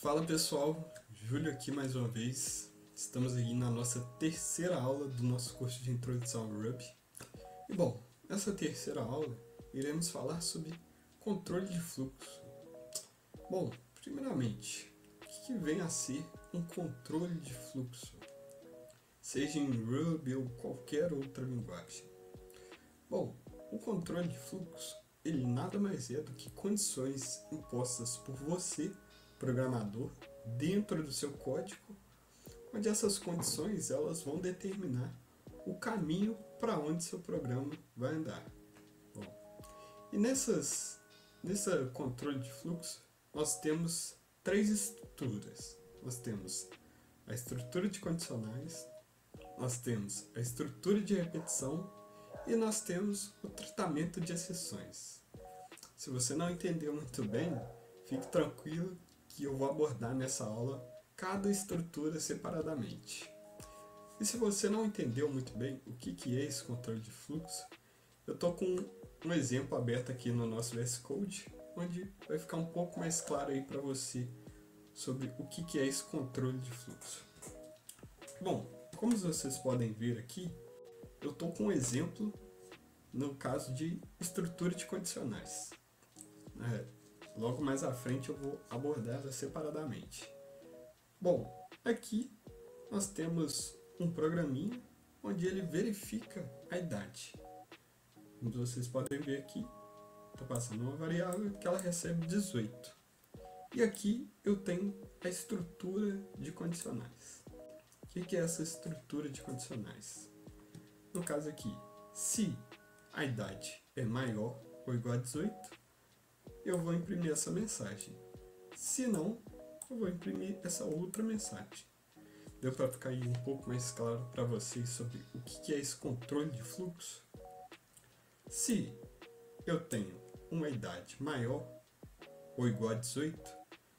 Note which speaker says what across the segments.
Speaker 1: Fala pessoal, Júlio aqui mais uma vez. Estamos aí na nossa terceira aula do nosso curso de Introdução ao Ruby. E bom, nessa terceira aula iremos falar sobre controle de fluxo. Bom, primeiramente, o que vem a ser um controle de fluxo? Seja em Ruby ou qualquer outra linguagem. Bom, o controle de fluxo, ele nada mais é do que condições impostas por você, programador, dentro do seu código, onde essas condições elas vão determinar o caminho para onde seu programa vai andar. Bom, e nesse controle de fluxo, nós temos três estruturas. Nós temos a estrutura de condicionais, nós temos a estrutura de repetição e nós temos o tratamento de exceções. Se você não entendeu muito bem, fique tranquilo que eu vou abordar nessa aula cada estrutura separadamente. E se você não entendeu muito bem o que é esse controle de fluxo, eu estou com um exemplo aberto aqui no nosso VS Code, onde vai ficar um pouco mais claro aí para você sobre o que é esse controle de fluxo. Bom, como vocês podem ver aqui, eu estou com um exemplo no caso de estrutura de condicionais. Logo mais à frente eu vou abordá-la separadamente. Bom, aqui nós temos um programinha onde ele verifica a idade. Como vocês podem ver aqui, estou passando uma variável que ela recebe 18. E aqui eu tenho a estrutura de condicionais. O que é essa estrutura de condicionais? No caso aqui, se a idade é maior ou igual a 18, eu vou imprimir essa mensagem. Se não, eu vou imprimir essa outra mensagem. Deu para ficar aí um pouco mais claro para vocês sobre o que é esse controle de fluxo? Se eu tenho uma idade maior ou igual a 18,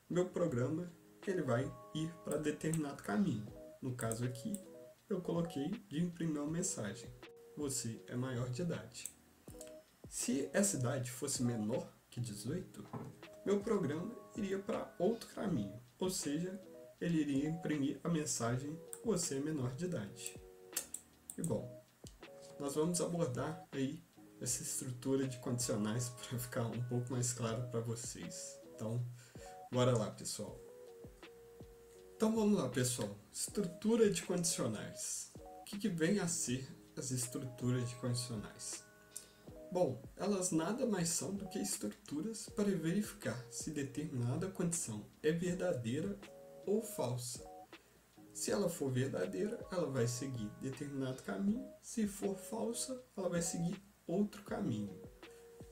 Speaker 1: meu programa ele vai ir para determinado caminho. No caso aqui, eu coloquei de imprimir uma mensagem. Você é maior de idade. Se essa idade fosse menor que 18, meu programa iria para outro caminho, ou seja, ele iria imprimir a mensagem você é menor de idade. E bom, nós vamos abordar aí essa estrutura de condicionais para ficar um pouco mais claro para vocês. Então, bora lá, pessoal. Então vamos lá, pessoal. Estrutura de condicionais. O que vem a ser as estruturas de condicionais? Bom, elas nada mais são do que estruturas para verificar se determinada condição é verdadeira ou falsa. Se ela for verdadeira, ela vai seguir determinado caminho. Se for falsa, ela vai seguir outro caminho.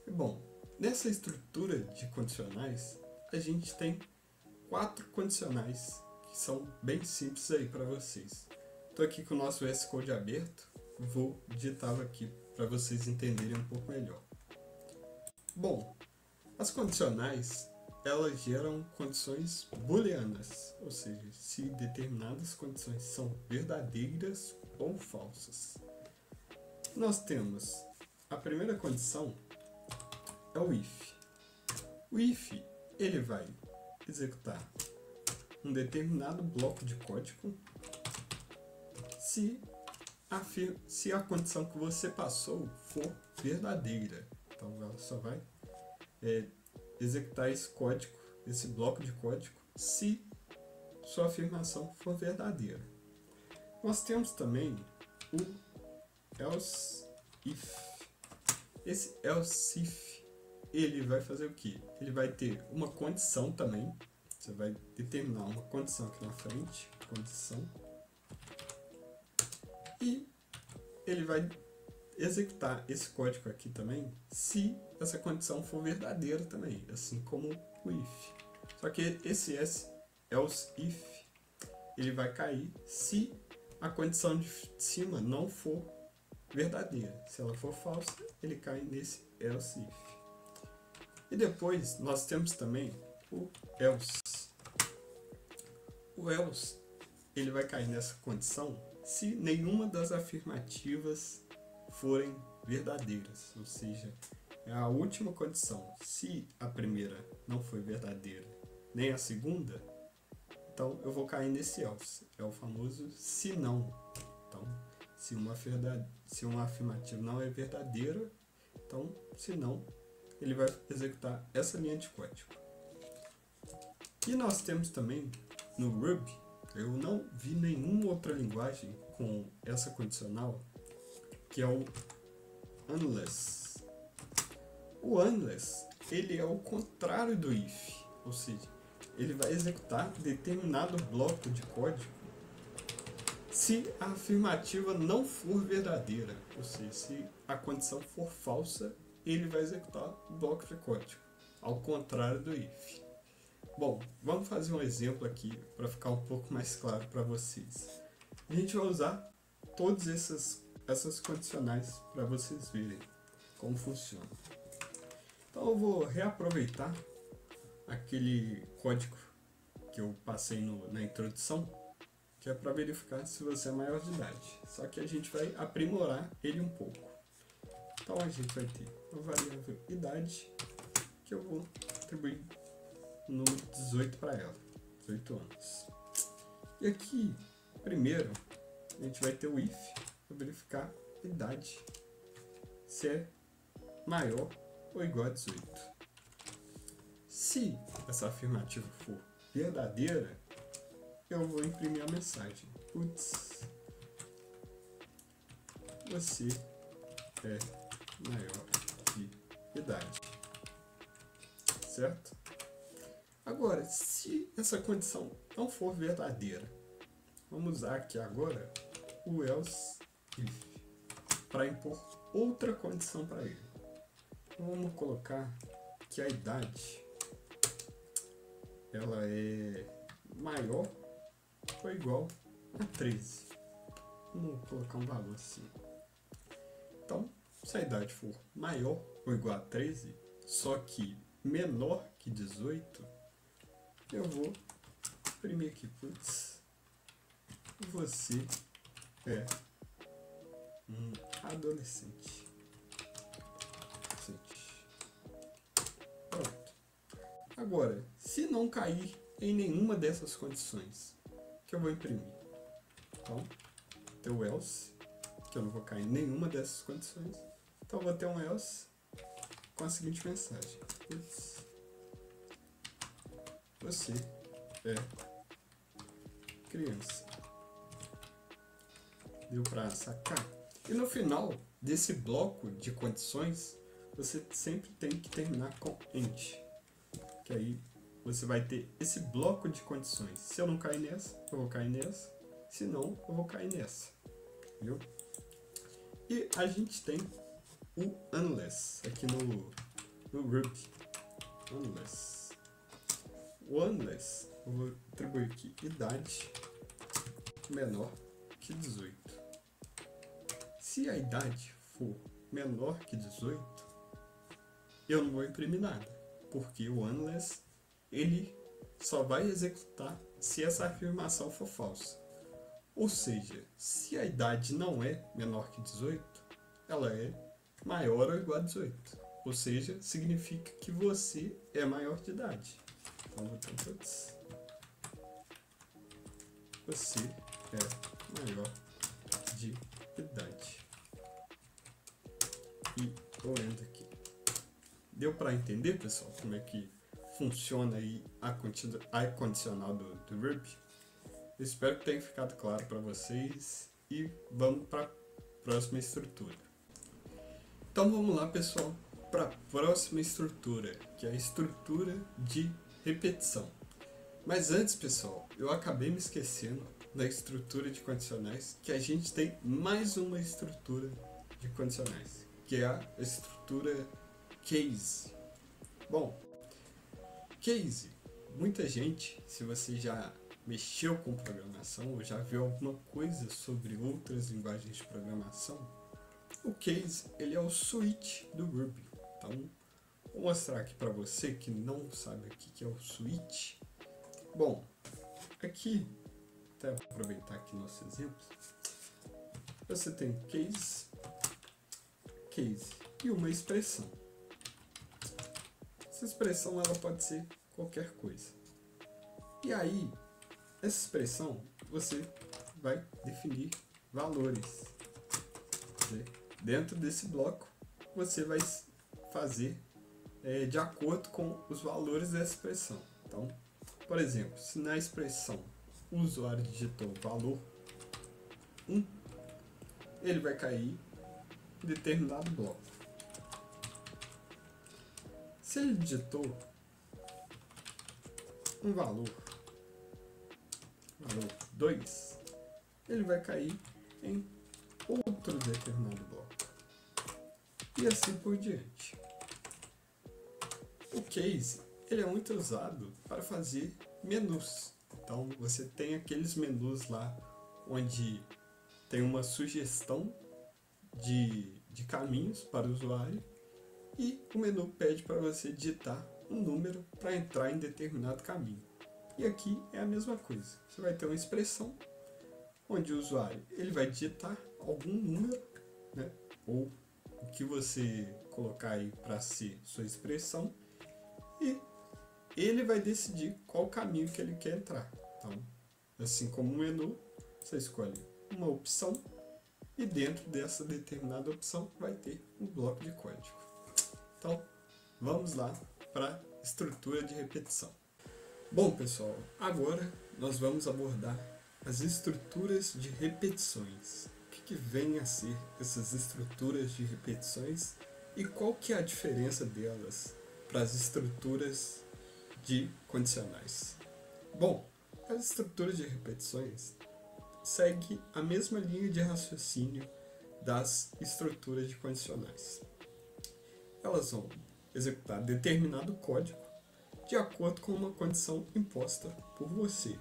Speaker 1: E bom, nessa estrutura de condicionais, a gente tem 4 condicionais que são bem simples aí para vocês. Estou aqui com o nosso VS Code aberto, vou digitá-lo aqui para vocês entenderem um pouco melhor. Bom, as condicionais elas geram condições booleanas, ou seja, se determinadas condições são verdadeiras ou falsas. Nós temos a primeira condição é o if. O if ele vai executar um determinado bloco de código se a condição que você passou for verdadeira. Então ela só vai executar esse código, esse bloco de código, se sua afirmação for verdadeira. Nós temos também o else if. Esse else if, ele vai fazer o quê? Ele vai ter uma condição também. Você vai determinar uma condição aqui na frente, condição, e ele vai executar esse código aqui também se essa condição for verdadeira também, assim como o if. Só que esse else if ele vai cair se a condição de cima não for verdadeira. Se ela for falsa, ele cai nesse else if. E depois nós temos também o else. O else ele vai cair nessa condição se nenhuma das afirmativas forem verdadeiras, ou seja, é a última condição. Se a primeira não foi verdadeira, nem a segunda, Então eu vou cair nesse else, é o famoso se não. Então, se uma afirmativa não é verdadeira, então se não, ele vai executar essa linha de código. E nós temos também no Ruby, eu não vi nenhuma outra linguagem com essa condicional, que é o unless. O unless, ele é o contrário do if, ou seja, ele vai executar determinado bloco de código se a afirmativa não for verdadeira, ou seja, se a condição for falsa, ele vai executar o bloco de código, ao contrário do if. Bom, vamos fazer um exemplo aqui para ficar um pouco mais claro para vocês. A gente vai usar todas essas condicionais para vocês verem como funciona. Então eu vou reaproveitar aquele código que eu passei na introdução, que é para verificar se você é maior de idade. Só que a gente vai aprimorar ele um pouco. Então a gente vai ter uma variável idade, que eu vou atribuir o número 18 para ela, 18 anos. E aqui, primeiro, a gente vai ter o if, para verificar a idade, se é maior ou igual a 18. Se essa afirmativa for verdadeira, eu vou imprimir a mensagem. Putz, você é maior de idade. Certo? Agora, se essa condição não for verdadeira, vamos usar aqui agora o else if para impor outra condição para ele. Então, vamos colocar que a idade ela é maior ou igual a 13. Vamos colocar um valor assim. Então, se a idade for maior ou igual a 13, só que menor que 18, eu vou imprimir aqui, putz, você é um adolescente. Pronto. Agora, se não cair em nenhuma dessas condições, que eu vou imprimir? Então, ter o else, que eu não vou cair em nenhuma dessas condições. Então, eu vou ter um else com a seguinte mensagem. Putz, você é criança. Deu para sacar? E no final desse bloco de condições, você sempre tem que terminar com int. Que aí você vai ter esse bloco de condições. Se eu não cair nessa, eu vou cair nessa. Se não, eu vou cair nessa. Viu? E a gente tem o unless aqui no Ruby. Unless. O unless, eu vou atribuir aqui idade menor que 18. Se a idade for menor que 18, eu não vou imprimir nada, porque o unless ele só vai executar se essa afirmação for falsa. Ou seja, se a idade não é menor que 18, ela é maior ou igual a 18. Ou seja, significa que você é maior de idade. Então, vou ter todos. Você é maior de idade. E eu entro aqui. Deu para entender, pessoal, como é que funciona aí a condicional do Ruby? Eu espero que tenha ficado claro para vocês e vamos para a próxima estrutura. Então vamos lá, pessoal, para a próxima estrutura, que é a estrutura de repetição. Mas antes, pessoal, eu acabei me esquecendo da estrutura de condicionais, que a gente tem mais uma estrutura de condicionais, que é a estrutura case. Bom, case, muita gente, se você já mexeu com programação ou já viu alguma coisa sobre outras linguagens de programação, o case ele é o switch do Ruby. Então, vou mostrar aqui para você que não sabe o que é o switch. Bom, aqui, até aproveitar aqui nosso exemplo, você tem case e uma expressão. Essa expressão ela pode ser qualquer coisa. E aí, essa expressão você vai definir valores. Dentro desse bloco você vai fazer de acordo com os valores dessa expressão. Então, por exemplo, se na expressão o usuário digitou valor 1, ele vai cair em determinado bloco. Se ele digitou um valor 2, ele vai cair em outro determinado bloco. E assim por diante. O case ele é muito usado para fazer menus. Então você tem aqueles menus lá onde tem uma sugestão de caminhos para o usuário e o menu pede para você digitar um número para entrar em determinado caminho. E aqui é a mesma coisa. Você vai ter uma expressão onde o usuário ele vai digitar algum número, né, ou o que você colocar aí para ser sua expressão, e ele vai decidir qual caminho que ele quer entrar. Então, assim como o menu, você escolhe uma opção e dentro dessa determinada opção vai ter um bloco de código. Então, vamos lá para a estrutura de repetição. Bom, pessoal, agora nós vamos abordar as estruturas de repetições. O que vem a ser essas estruturas de repetições e qual que é a diferença delas para as estruturas de condicionais? Bom, as estruturas de repetições seguem a mesma linha de raciocínio das estruturas de condicionais. Elas vão executar determinado código de acordo com uma condição imposta por você.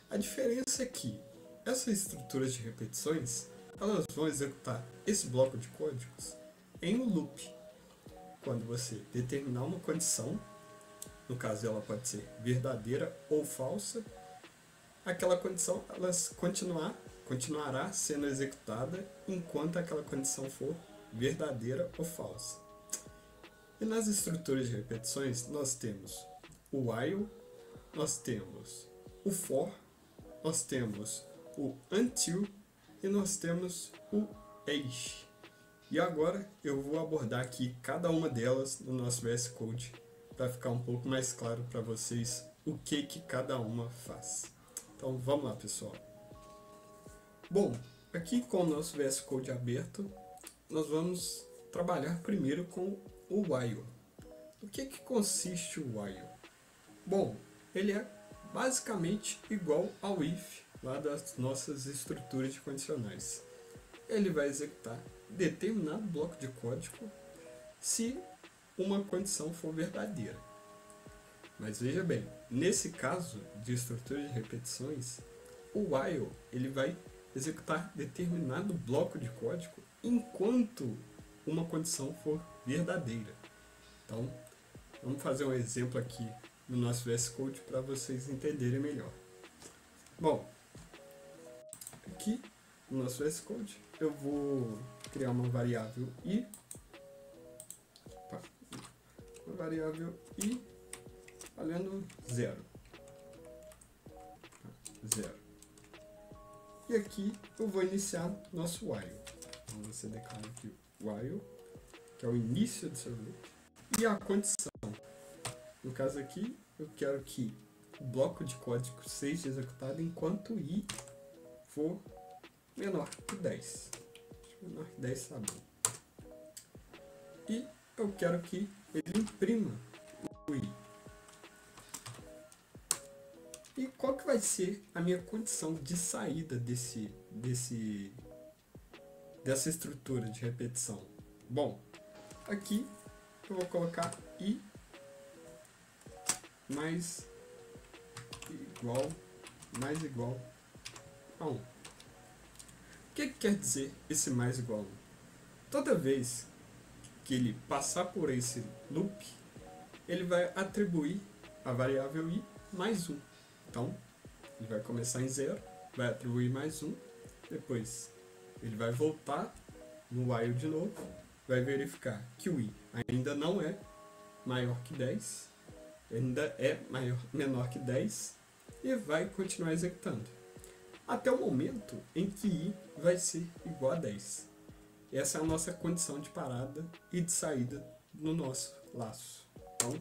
Speaker 1: A diferença é que essas estruturas de repetições elas vão executar esse bloco de códigos em um loop. Quando você determinar uma condição, no caso ela pode ser verdadeira ou falsa, aquela condição ela continuará sendo executada enquanto aquela condição for verdadeira ou falsa. E nas estruturas de repetições nós temos o while, nós temos o for, nós temos o until e nós temos o each. E agora eu vou abordar aqui cada uma delas no nosso VS Code para ficar um pouco mais claro para vocês o que cada uma faz. Então vamos lá, pessoal. Bom, aqui com o nosso VS Code aberto, nós vamos trabalhar primeiro com o while. O que consiste o while? Bom, ele é basicamente igual ao if lá das nossas estruturas de condicionais. Ele vai executar determinado bloco de código se uma condição for verdadeira. Mas veja bem, nesse caso de estrutura de repetições, o while ele vai executar determinado bloco de código enquanto uma condição for verdadeira. Então, vamos fazer um exemplo aqui no nosso VS Code para vocês entenderem melhor. Bom, aqui no nosso VS Code eu vou criar uma variável i, valendo 0. E aqui eu vou iniciar nosso while. Então você declara aqui while, que é o início do seu loop, e a condição. No caso aqui, eu quero que o bloco de código seja executado enquanto i for menor que 10. Menor que 10 está bom. E eu quero que ele imprima o i. E qual que vai ser a minha condição de saída dessa estrutura de repetição? Bom, aqui eu vou colocar i mais igual a 1. O que quer dizer esse mais igual a 1? Toda vez que ele passar por esse loop, ele vai atribuir a variável i mais 1. Então, ele vai começar em 0, vai atribuir mais 1, depois ele vai voltar no while de novo, vai verificar que o i ainda não é maior que 10, ainda é menor que 10, e vai continuar executando. Até o momento em que i vai ser igual a 10. Essa é a nossa condição de parada e de saída no nosso laço. Então,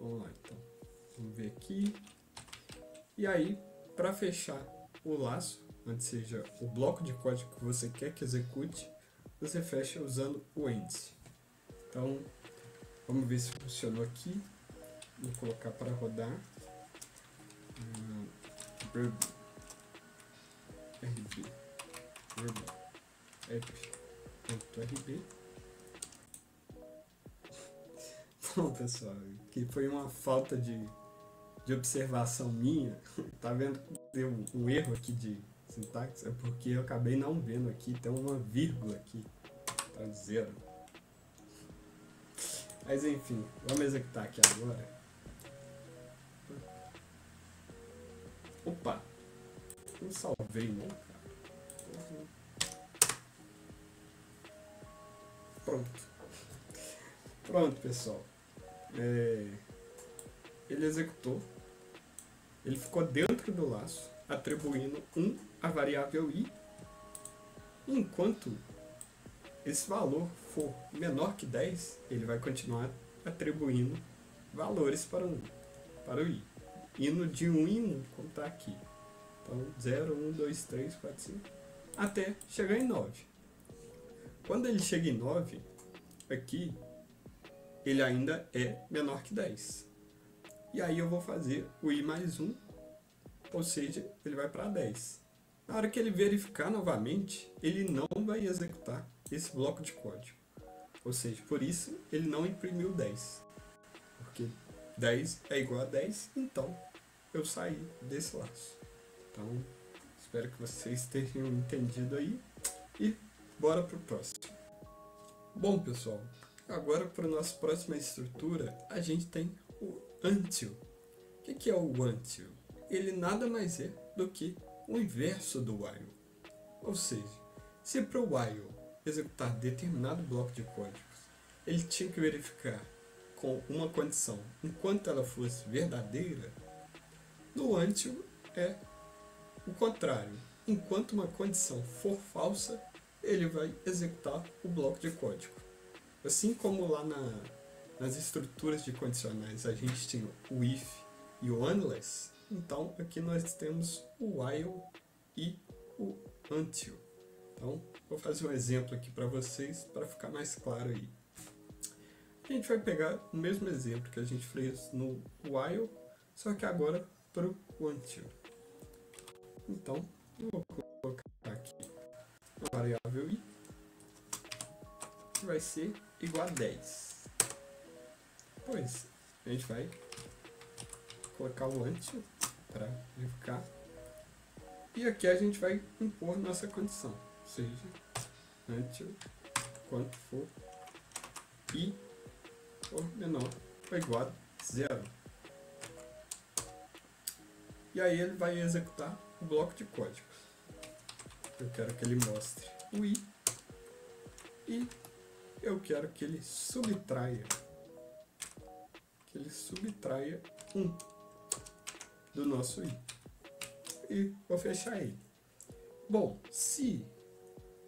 Speaker 1: vamos lá. Então, vamos ver aqui. E aí, para fechar o laço, onde seja o bloco de código que você quer que execute, você fecha usando o end. Então, vamos ver se funcionou aqui. Vou colocar para rodar. app.rb. Bom, pessoal, que foi uma falta de observação minha. Tá vendo que deu um erro aqui de sintaxe? É porque eu acabei não vendo aqui, tem uma vírgula aqui, tá zero. Mas enfim, vamos executar aqui agora. Opa, não salvei não, cara. Pronto, pessoal. Ele executou. Ele ficou dentro do laço, atribuindo 1 à variável i. Enquanto esse valor for menor que 10, ele vai continuar atribuindo valores para o i. Indo de 1 em 1, como está aqui. Então, 0, 1, 2, 3, 4, 5, até chegar em 9. Quando ele chega em 9, aqui, ele ainda é menor que 10. E aí eu vou fazer o i mais 1, ou seja, ele vai para 10. Na hora que ele verificar novamente, ele não vai executar esse bloco de código. Ou seja, por isso ele não imprimiu 10. Porque 10 é igual a 10, então eu saí desse laço. Então, espero que vocês tenham entendido aí. E bora para o próximo. Bom, pessoal, agora para a nossa próxima estrutura, a gente tem o until. O que é o until? Ele nada mais é do que o inverso do while. Ou seja, se para o while executar determinado bloco de códigos, ele tinha que verificar com uma condição enquanto ela fosse verdadeira, no until é o contrário. Enquanto uma condição for falsa, ele vai executar o bloco de código. Assim como lá nas estruturas de condicionais a gente tinha o if e o unless, então aqui nós temos o while e o until. Então, vou fazer um exemplo aqui para vocês, para ficar mais claro aí. A gente vai pegar o mesmo exemplo que a gente fez no while, só que agora para o until. Então, eu vou colocar aqui a variável i, que vai ser igual a 10. Depois, a gente vai colocar o until para verificar. E aqui a gente vai impor nossa condição, ou seja, until quanto for i for menor ou igual a 0. E aí ele vai executar o bloco de códigos. Eu quero que ele mostre o i e eu quero que ele subtraia 1 do nosso i. E vou fechar ele. Bom, se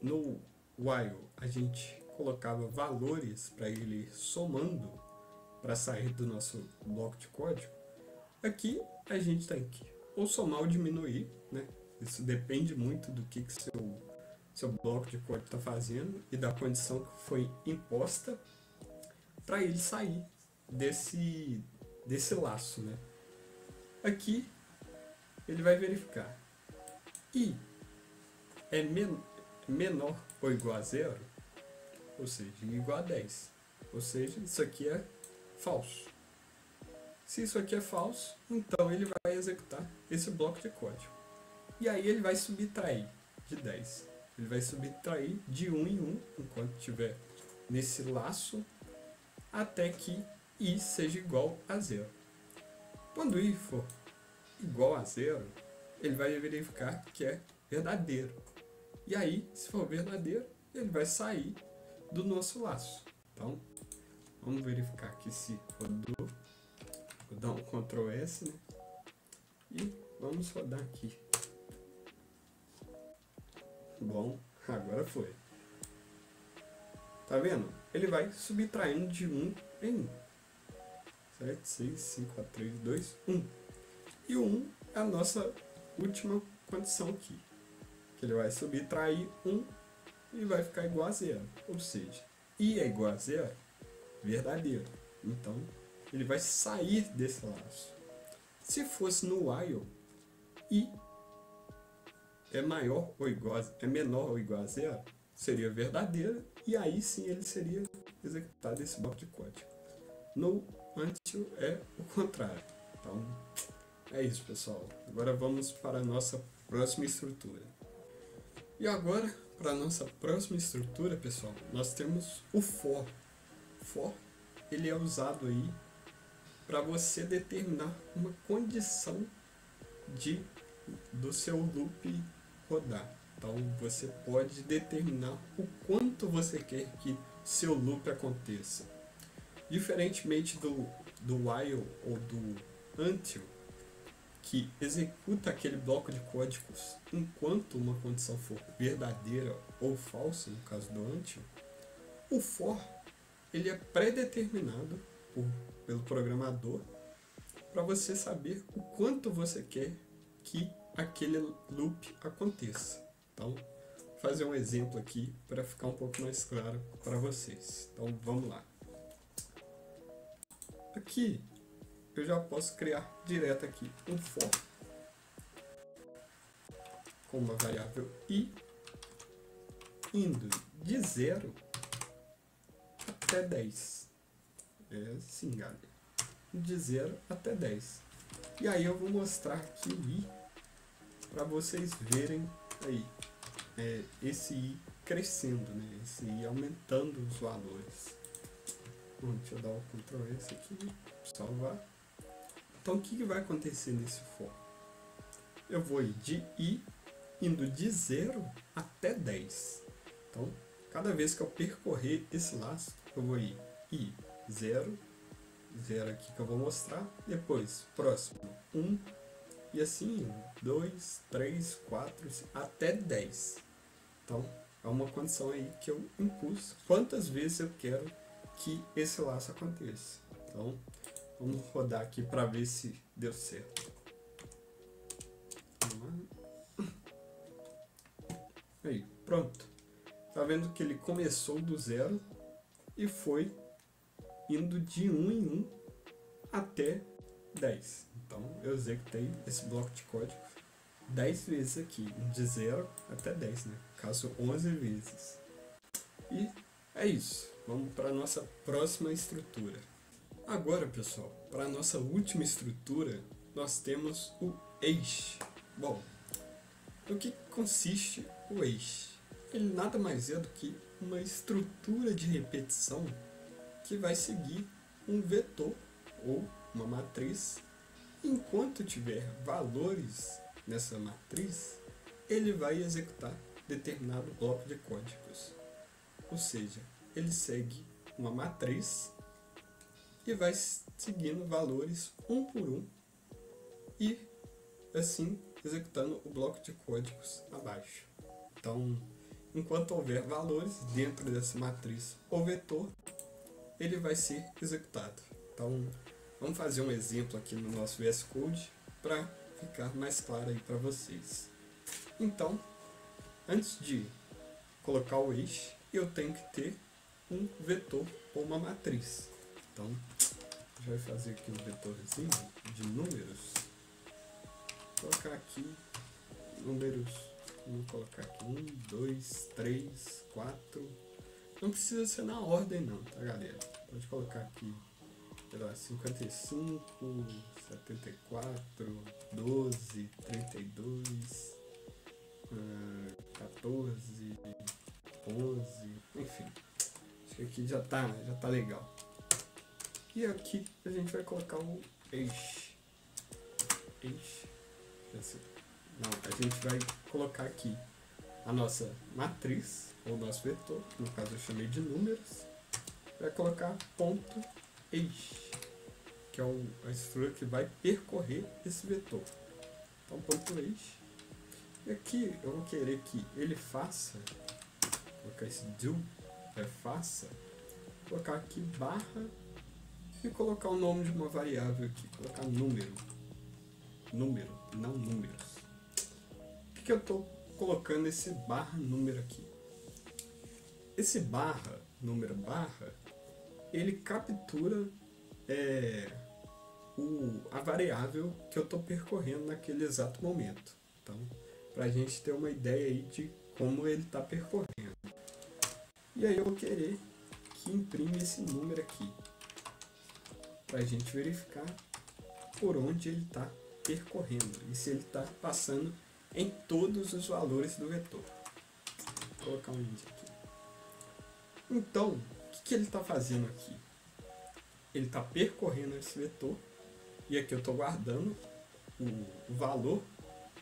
Speaker 1: no while a gente colocava valores para ele somando para sair do nosso bloco de código, aqui a gente tem que ou somar ou diminuir, né? Isso depende muito do que seu bloco de código está fazendo e da condição que foi imposta para ele sair desse laço, né? Aqui ele vai verificar i é menor ou igual a 0, ou seja, igual a 10. Ou seja, isso aqui é falso. Se isso aqui é falso, então ele vai executar esse bloco de código. E aí ele vai subtrair de 10. Ele vai subtrair de 1 em 1, enquanto estiver nesse laço, até que i seja igual a 0. Quando i for igual a 0, ele vai verificar que é verdadeiro. E aí, se for verdadeiro, ele vai sair do nosso laço. Então, vamos verificar aqui se rodou. Vou dar um Ctrl S, né? E vamos rodar aqui. Bom, agora foi. Tá vendo? Ele vai subtraindo de 1 em 1. 7, 6, 5, 4, 3, 2, 1. E o 1 é a nossa última condição aqui. Que ele vai subtrair 1 e vai ficar igual a 0. Ou seja, I é igual a 0, verdadeiro. Então, ele vai sair desse laço. Se fosse no while, I é menor ou igual a 0, seria verdadeiro, e aí sim ele seria executado esse bloco de código. No until é o contrário. Então, é isso, pessoal. Agora vamos para a nossa próxima estrutura. E agora, para a nossa próxima estrutura, pessoal, nós temos o for. For, ele é usado aí para você determinar uma condição do seu loop rodar. Então, você pode determinar o quanto você quer que seu loop aconteça. Diferentemente do while ou do until, que executa aquele bloco de códigos enquanto uma condição for verdadeira ou falsa, no caso do until, o for ele é pré-determinado pelo programador para você saber o quanto você quer que aquele loop aconteça. Então, vou fazer um exemplo aqui para ficar um pouco mais claro para vocês. Então, vamos lá. Aqui, eu já posso criar direto aqui um for com uma variável i indo de 0 até 10. É assim, galera. De 0 até 10. E aí eu vou mostrar aqui o i para vocês verem aí esse i crescendo, né? Esse i aumentando os valores. Bom, deixa eu dar o Ctrl S aqui, salvar. Então o que vai acontecer nesse for? Eu vou ir de i indo de 0 até 10. Então, cada vez que eu percorrer esse laço, eu vou ir i 0, 0 aqui que eu vou mostrar, depois próximo 1, e assim 2, 3, 4, até 10. Então, é uma condição aí que eu impus quantas vezes eu quero que esse laço aconteça. Então, vamos rodar aqui para ver se deu certo. Aí, pronto. Tá vendo que ele começou do 0 e foi indo de 1 em 1 até 10. Então, eu executei esse bloco de código 10 vezes aqui, de 0 até 10, né? Caso 11 vezes. E é isso. Vamos para a nossa próxima estrutura. Agora, pessoal, para a nossa última estrutura, nós temos o eixo. Bom, no que consiste o eixo? Ele nada mais é do que uma estrutura de repetição que vai seguir um vetor ou uma matriz. Enquanto tiver valores nessa matriz, ele vai executar determinado bloco de códigos. Ou seja, ele segue uma matriz e vai seguindo valores um por um e assim executando o bloco de códigos abaixo. Então, enquanto houver valores dentro dessa matriz ou vetor, ele vai ser executado. Então, vamos fazer um exemplo aqui no nosso VS Code para ficar mais claro aí para vocês. Então, antes de colocar o eixo, eu tenho que ter um vetor ou uma matriz. Então, a gente vai fazer aqui um vetorzinho de números. Vou colocar aqui números. Vamos colocar aqui 1, 2, 3, 4. Não precisa ser na ordem não, tá, galera? Pode colocar aqui, sei lá, 55, 74, 12, 32, 14, 11, enfim. Acho que aqui já tá legal. E aqui a gente vai colocar o eixo. Não, a gente vai colocar aqui a nossa matriz, ou nosso vetor, no caso eu chamei de números, vai colocar ponto eixo, que é a estrutura que vai percorrer esse vetor. Então, ponto ex. E aqui eu vou querer que ele faça, vou colocar esse do, faça, colocar aqui barra e colocar o nome de uma variável aqui, colocar número, não números. Por que eu estou colocando esse barra número aqui? Esse barra, número barra, ele captura a variável que eu estou percorrendo naquele exato momento. Então, para a gente ter uma ideia aí de como ele está percorrendo. E aí eu vou querer que imprime esse número aqui, para a gente verificar por onde ele está percorrendo e se ele está passando em todos os valores do vetor. Vou colocar um int aqui. Então, o que ele está fazendo aqui? Ele está percorrendo esse vetor e aqui eu estou guardando o valor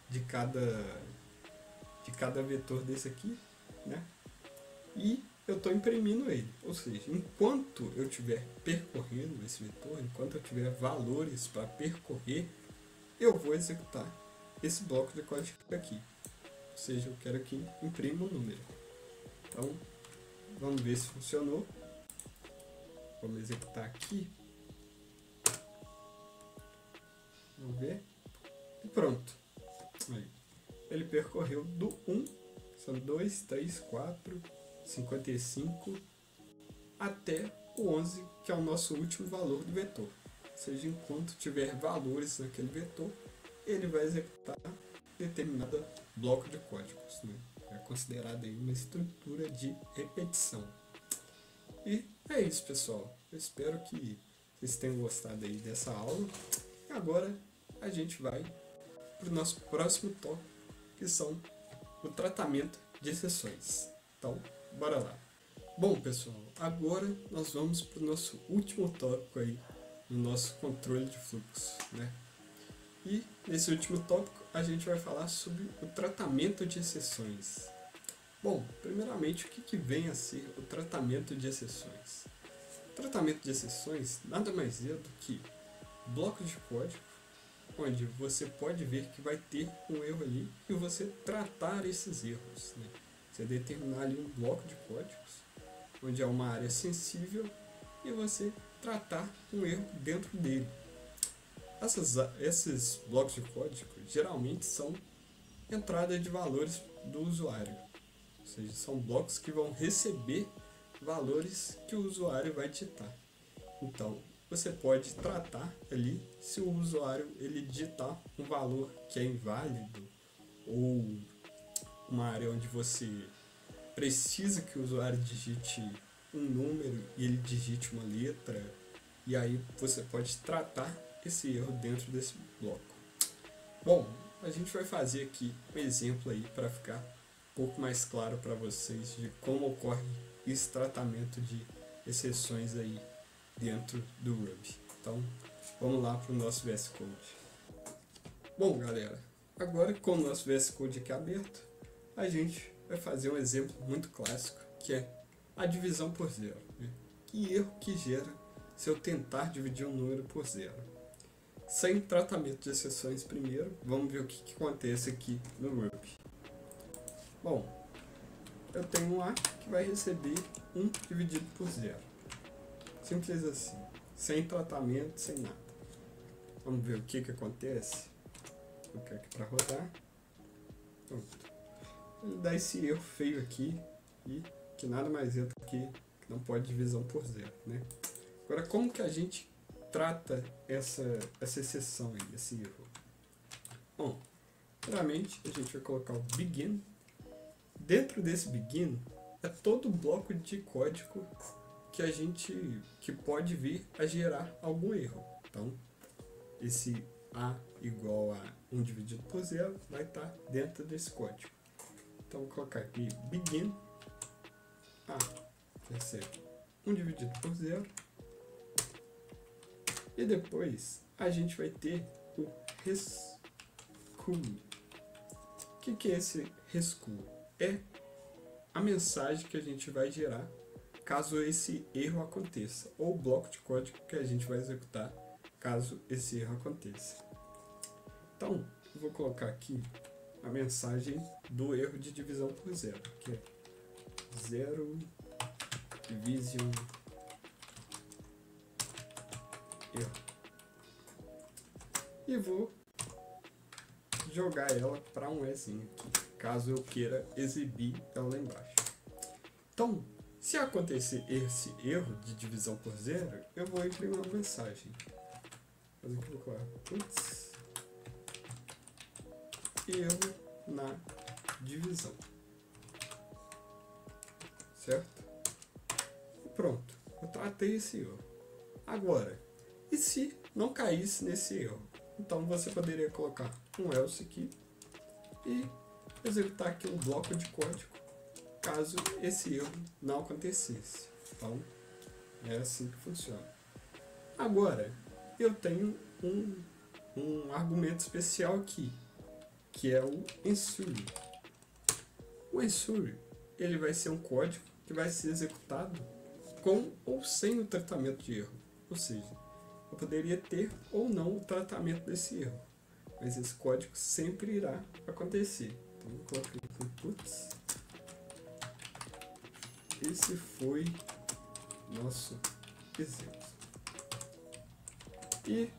Speaker 1: de cada vetor desse aqui, né? E eu estou imprimindo ele, ou seja, enquanto eu estiver percorrendo esse vetor, enquanto eu tiver valores para percorrer, eu vou executar esse bloco de código aqui, ou seja, eu quero que imprima o número. Então, vamos ver se funcionou. Vamos executar aqui. Vamos ver. E pronto. Aí. Ele percorreu do 1, são 2, 3, 4, 55, até o 11, que é o nosso último valor do vetor. Ou seja, enquanto tiver valores naquele vetor, ele vai executar determinado bloco de códigos, né? É considerado aí uma estrutura de repetição. E é isso, pessoal. Eu espero que vocês tenham gostado aí dessa aula. E agora a gente vai para o nosso próximo tópico, que são o tratamento de exceções. Então, bora lá. Bom, pessoal, agora nós vamos para o nosso último tópico aí, no nosso controle de fluxo, né? E nesse último tópico a gente vai falar sobre o tratamento de exceções. Bom, primeiramente, o que vem a ser o tratamento de exceções? O tratamento de exceções nada mais é do que blocos de código, onde você pode ver que vai ter um erro ali e você tratar esses erros, né? Você determinar ali um bloco de códigos, onde é uma área sensível, e você tratar um erro dentro dele. Esses blocos de código geralmente são entrada de valores do usuário, ou seja, são blocos que vão receber valores que o usuário vai digitar. Então, você pode tratar ali se o usuário ele digitar um valor que é inválido ou uma área onde você precisa que o usuário digite um número e ele digite uma letra, e aí você pode tratar esse erro dentro desse bloco. Bom, a gente vai fazer aqui um exemplo aí para ficar um pouco mais claro para vocês de como ocorre esse tratamento de exceções aí dentro do Ruby. Então, vamos lá para o nosso VS Code. Bom, galera, agora com o nosso VS Code aqui aberto, a gente vai fazer um exemplo muito clássico, que é a divisão por zero, né? Que erro que gera se eu tentar dividir um número por zero? Sem tratamento de exceções primeiro, vamos ver o que acontece aqui no Ruby. Bom, eu tenho um A que vai receber 1 dividido por zero. Simples assim, sem tratamento, sem nada. Vamos ver o que acontece. Vou colocar aqui para rodar. Pronto. Ele dá esse erro feio aqui, e que nada mais é do que não pode divisão por zero, né? Agora, como que a gente trata essa exceção aí, esse erro? Bom, primeiramente a gente vai colocar o begin. Dentro desse begin é todo o bloco de código que pode vir a gerar algum erro. Então, esse A igual a 1 dividido por zero vai estar dentro desse código. Então, vou colocar aqui begin A recebe 1 dividido por zero. E depois a gente vai ter o rescue. O que é esse rescue? É a mensagem que a gente vai gerar caso esse erro aconteça, ou o bloco de código que a gente vai executar caso esse erro aconteça. Então, eu vou colocar aqui a mensagem do erro de divisão por zero, que é 0 division erro. E vou jogar ela para um Ezinho aqui, caso eu queira exibir ela lá embaixo. Então, se acontecer esse erro de divisão por zero, eu vou imprimir uma mensagem. Fazer aqui, vou colocar putz, erro na divisão. Certo? E pronto, eu tratei esse erro. Agora, e se não caísse nesse erro? Então você poderia colocar um else aqui e executar aqui um bloco de código caso esse erro não acontecesse. Então, é assim que funciona. Agora, eu tenho um argumento especial aqui, que é o ensure. O ensure, ele vai ser um código que vai ser executado com ou sem o tratamento de erro. Ou seja, eu poderia ter ou não o tratamento desse erro, mas esse código sempre irá acontecer. Então, eu coloquei aqui, putz, esse foi nosso exemplo. E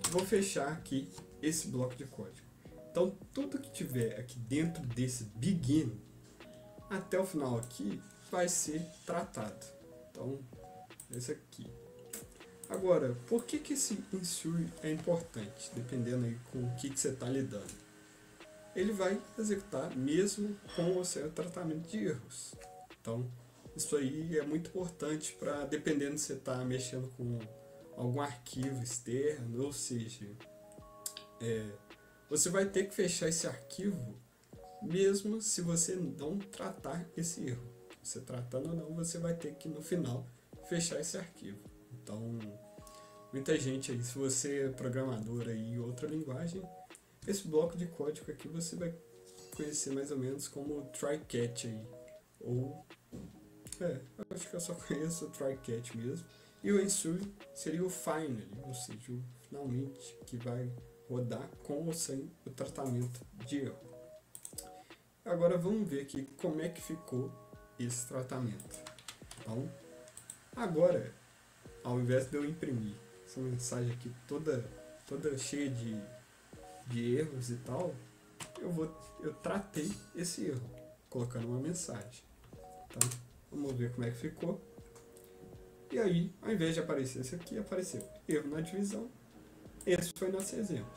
Speaker 1: vou fechar aqui esse bloco de código. Então, tudo que tiver aqui dentro desse begin, até o final aqui, vai ser tratado. Então, esse aqui. Agora, por que esse ensure é importante? Dependendo aí com o que você está lidando. Ele vai executar mesmo com o seu tratamento de erros. Então, isso aí é muito importante para, dependendo se você está mexendo com algum arquivo externo, ou seja, você vai ter que fechar esse arquivo mesmo se você não tratar esse erro. Você tratando ou não, você vai ter que no final fechar esse arquivo. Então, muita gente aí, se você é programador aí em outra linguagem, esse bloco de código aqui você vai conhecer mais ou menos como try-catch aí, ou acho que eu só conheço o try-catch mesmo. E o ensure seria o finally, ou seja, o finalmente, que vai rodar com ou sem o tratamento de erro. Agora vamos ver aqui como é que ficou esse tratamento. Então, agora, ao invés de eu imprimir essa mensagem aqui toda cheia de erros e tal, eu tratei esse erro, colocando uma mensagem. Então, vamos ver como é que ficou. E aí, ao invés de aparecer esse aqui, apareceu erro na divisão. Esse foi nosso exemplo.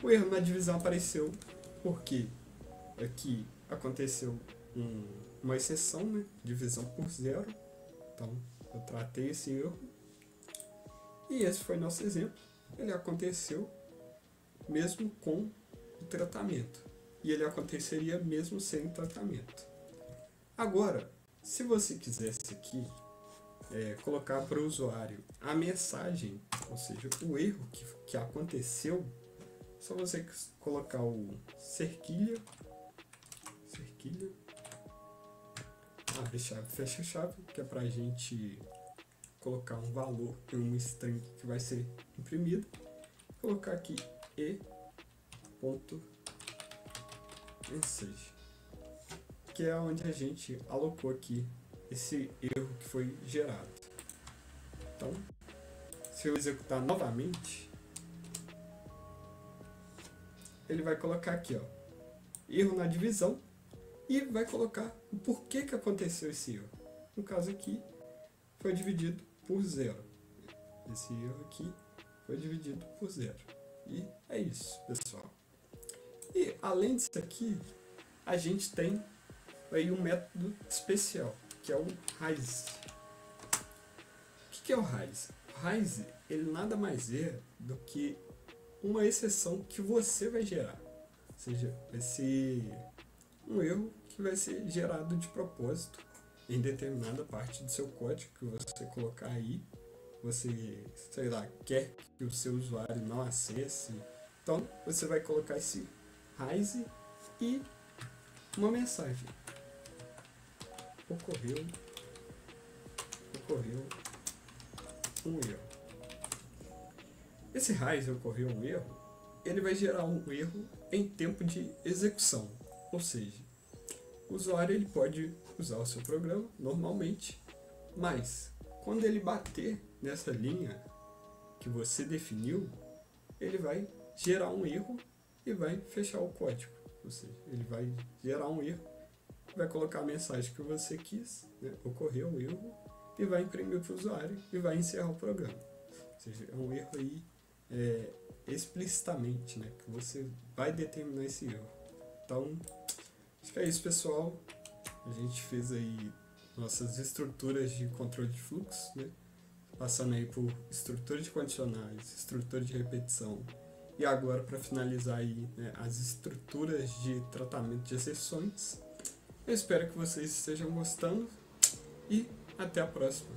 Speaker 1: O erro na divisão apareceu porque aqui aconteceu uma exceção, né? Divisão por zero. Então, eu tratei esse erro. E esse foi nosso exemplo. Ele aconteceu mesmo com o tratamento. E ele aconteceria mesmo sem o tratamento. Agora, se você quisesse aqui colocar para o usuário a mensagem, ou seja, o erro que aconteceu, só você colocar o cerquilha, abre chave, fecha chave, que é para a gente colocar um valor em uma string que vai ser imprimida, colocar aqui e.message, que é onde a gente alocou aqui esse erro que foi gerado. Então, se eu executar novamente, ele vai colocar aqui, ó, erro na divisão, e vai colocar o porquê que aconteceu esse erro. No caso aqui, foi dividido por zero. Esse erro aqui foi dividido por zero. E é isso, pessoal. E além disso aqui, a gente tem aí um método especial, que é o raise. O que é o raise? O raise, ele nada mais é do que uma exceção que você vai gerar. Ou seja, vai ser um erro que vai ser gerado de propósito em determinada parte do seu código que você colocar aí. Você, sei lá, quer que o seu usuário não acesse. Então, você vai colocar esse raise e uma mensagem. Ocorreu um erro. Esse raise ocorreu um erro ele vai gerar um erro em tempo de execução. Ou seja, o usuário ele pode usar o seu programa normalmente, mas quando ele bater nessa linha que você definiu, ele vai gerar um erro e vai fechar o código. Ou seja, ele vai gerar um erro, vai colocar a mensagem que você quis, né? Ocorreu um erro, e vai imprimir para o usuário e vai encerrar o programa. Ou seja, é um erro aí explicitamente, né? Que você vai determinar esse erro. Então, acho que é isso, pessoal. A gente fez aí nossas estruturas de controle de fluxo, né? Passando aí por estrutura de condicionais, estrutura de repetição, e agora para finalizar aí, né, as estruturas de tratamento de exceções. Eu espero que vocês estejam gostando e até a próxima.